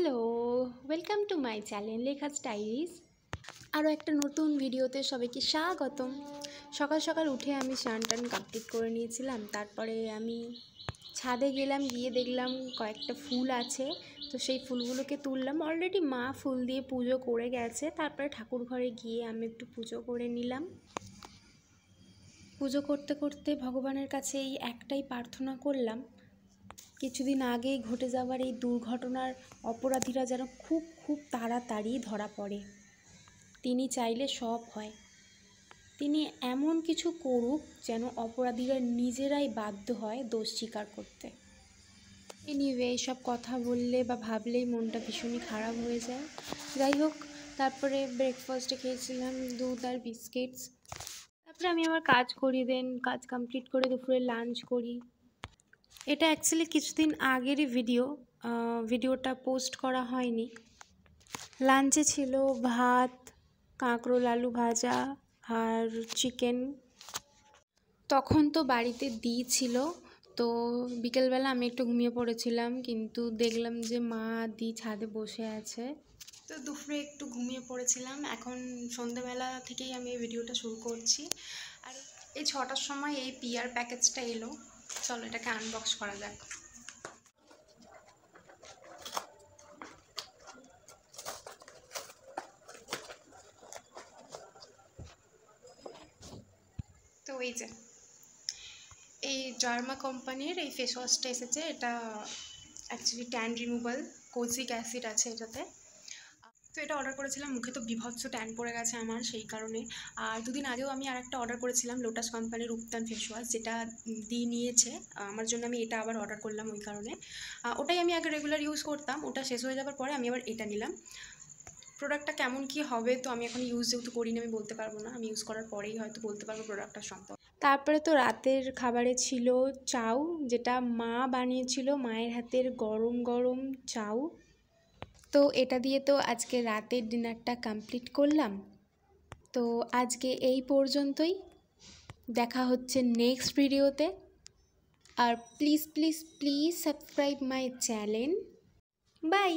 Hello, welcome to my channel Lekha's diaries. আরও একটা নতুন ভিডিওতে সবাইকে স্বাগতম। সকাল সকাল উঠে আমি স্নান টান কমপ্লিট করে নিয়েছিলাম। তারপরে আমি ছাদে গেলাম, গিয়ে দেখলাম কয়েকটা ফুল আছে, তো সেই ফুলগুলোকে তুললাম। অলরেডি মা ফুল দিয়ে পুজো করে গেছে। তারপরে ঠাকুর ঘরে গিয়ে আমি একটু পুজো করে নিলাম। পুজো করতে করতে ভগবানের কাছে এই একটাই প্রার্থনা করলাম, কিছুদিন আগেই ঘটে যাওয়ার এই দুর্ঘটনার অপরাধীরা যেন খুব তাড়াতাড়ি ধরা পড়ে। তিনি চাইলে সব হয়। তিনি এমন কিছু করুক যেন অপরাধীরা নিজেরাই বাধ্য হয় দোষ স্বীকার করতে। এনিওয়ে, এইসব কথা বললে বা ভাবলেই মনটা ভীষণই খারাপ হয়ে যায়। যাই হোক, তারপরে ব্রেকফাস্টে খেয়েছিলাম দুধ আর বিস্কিটস। তারপরে আমি আমার কাজ করি, দেন কাজ কমপ্লিট করে দুপুরে লাঞ্চ করি। এটা অ্যাকচুয়ালি কিছুদিন আগেরই ভিডিওটা পোস্ট করা হয়নি। লাঞ্চে ছিল ভাত, কাঁকরোল আলু ভাজা আর চিকেন। তখন তো বাড়িতে ছিল, তো বিকেলবেলা আমি একটু ঘুমিয়ে পড়েছিলাম, কিন্তু দেখলাম যে মা ছাদে বসে আছে, তো দুপুরে একটু ঘুমিয়ে পড়েছিলাম। এখন সন্ধ্যেবেলা থেকেই আমি এই ভিডিওটা শুরু করছি। আর এই 6টার সময় এই পিআর প্যাকেজটা এলো। চলো এটাকে আনবক্স করা যাক। তো এই জার্মা কোম্পানির এই ফেস ওয়াশটা এসেছে। এটা actually tan removal, kojic acid আছে এটাতে। তো এটা অর্ডার করেছিলাম, মুখে তো বিভৎস ট্যান পড়ে গেছে আমার, সেই কারণে। আর দুদিন আগেও আমি আরেকটা অর্ডার করেছিলাম, লোটাস কোম্পানির উপটান ফেস ওয়াশ, যেটা দিয়ে নিয়েছে আমার জন্য। আমি এটা আবার অর্ডার করলাম ওই কারণে। ওটাই আমি আগে রেগুলার ইউজ করতাম, ওটা শেষ হয়ে যাওয়ার পরে আমি আবার এটা নিলাম। প্রোডাক্টটা কেমন কি হবে তো আমি এখন ইউজ যেহেতু করিনি আমি বলতে পারবো না, আমি ইউজ করার পরেই হয়তো বলতে পারবো প্রোডাক্টটার সম্পর্কে। তারপরে তো রাতের খাবারে ছিল চাউ, যেটা মা বানিয়েছিল, মায়ের হাতের গরম গরম চাউ। তো এটা দিয়ে তো আজকে রাতের ডিনারটা কমপ্লিট করলাম। তো আজকে এই পর্যন্তই, দেখা হচ্ছে নেক্সট ভিডিওতে। আর please please please subscribe my channel. By.